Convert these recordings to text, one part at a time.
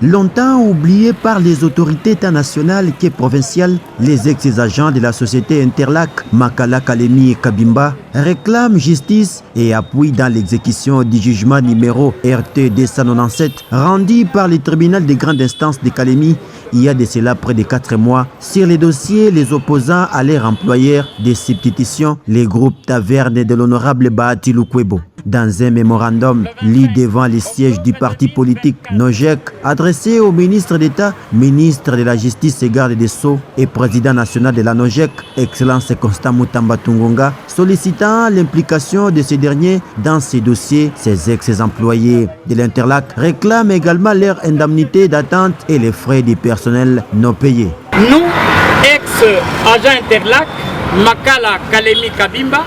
Longtemps oubliés par les autorités tant nationales que provinciales, les ex-agents de la société Interlac, Makala, Kalemi et Kabimba, réclament justice et appui dans l'exécution du jugement numéro RT 297 rendu par le tribunal de grande instance de Kalemi il y a de cela près de 4 mois sur les dossiers les opposants à leur employeur de substitution, les groupes Taverne de l'honorable Bahati Lukwebo. Dans un mémorandum lu devant les sièges du parti politique Nojek, adressé au ministre d'État, ministre de la Justice et Garde des Sceaux et président national de la Nojek, Excellence Constant Mutamba Tungonga, sollicitant l'implication de ces derniers dans ces dossiers, ces ex-employés de l'Interlac réclament également leur indemnité d'attente et les frais du personnel non payés. Nous, ex-agents Interlac, Makala, Kalemi, Kabimba,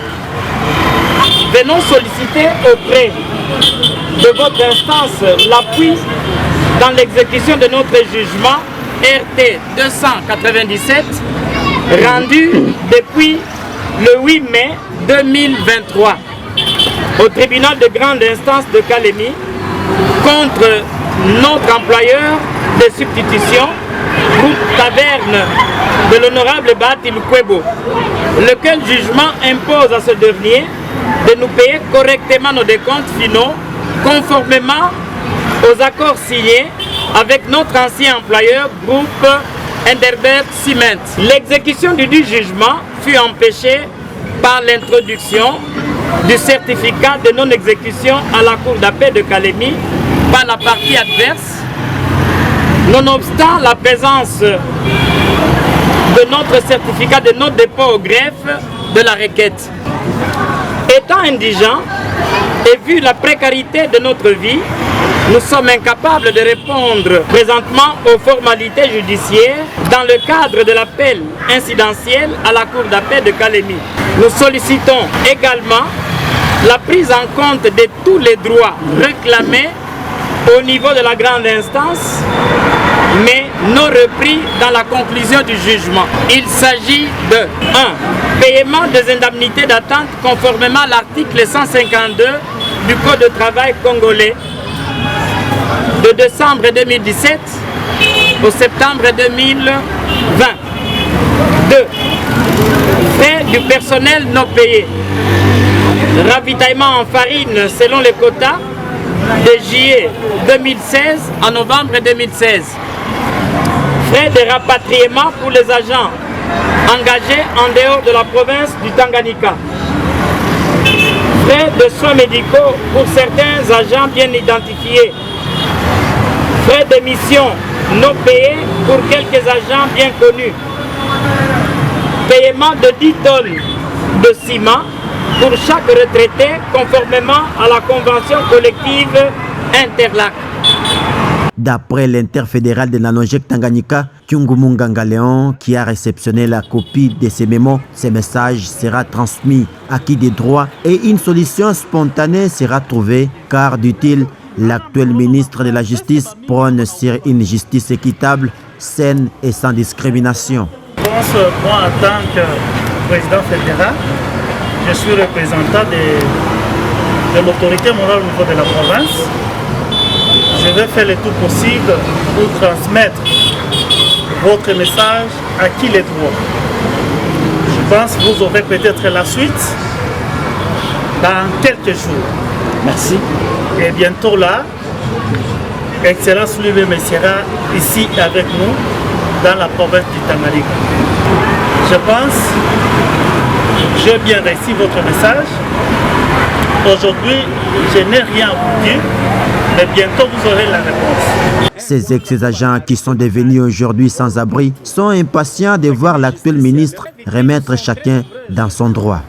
venons solliciter auprès de votre instance l'appui dans l'exécution de notre jugement RT 297 rendu depuis le 8 mai 2023 au tribunal de grande instance de Kalemi contre notre employeur de substitution, groupe Taverne de l'honorable Bahati Lukwebo, lequel jugement impose à ce dernier de nous payer correctement nos décomptes finaux conformément aux accords signés avec notre ancien employeur groupe Enderbert Cement. L'exécution du jugement fut empêchée par l'introduction du certificat de non-exécution à la cour d'appel de Kalemi par la partie adverse, nonobstant la présence de notre certificat de non-dépôt au greffe de la requête. Étant indigents et vu la précarité de notre vie, nous sommes incapables de répondre présentement aux formalités judiciaires dans le cadre de l'appel incidentiel à la cour d'appel de Kalemi. Nous sollicitons également la prise en compte de tous les droits réclamés au niveau de la grande instance, mais non repris dans la conclusion du jugement. Il s'agit de 1. Paiement des indemnités d'attente conformément à l'article 152 du Code de travail congolais de décembre 2017 au septembre 2020. 2. Frais du personnel non payé. Ravitaillement en farine selon les quotas de juillet 2016 à novembre 2016. Frais de rapatriement pour les agents engagés en dehors de la province du Tanganyika. Frais de soins médicaux pour certains agents bien identifiés. Frais de mission non payés pour quelques agents bien connus. Paiement de 10 tonnes de ciment pour chaque retraité conformément à la convention collective Interlac. D'après l'interfédéral de la Nojek Tanganyika, Kyungumunganga Léon, qui a réceptionné la copie de ces mémos, ce message sera transmis à qui des droits et une solution spontanée sera trouvée, car, dit-il, l'actuel ministre de la Justice prône sur une justice équitable, saine et sans discrimination. Je pense, moi, en tant que président fédéral, je suis représentant de l'autorité morale au niveau de la province. Je vais faire le tout possible pour transmettre votre message à qui les droits. Je pense que vous aurez peut-être la suite dans quelques jours. Merci. Et bientôt là, Excellence lui-même sera ici avec nous dans la province du Tanganyika. Je pense que j'ai bien reçu votre message. Aujourd'hui, je n'ai rien à vous dire, mais bientôt vous aurez la réponse. Ces ex-agents qui sont devenus aujourd'hui sans abri sont impatients de voir l'actuel ministre remettre chacun dans son droit.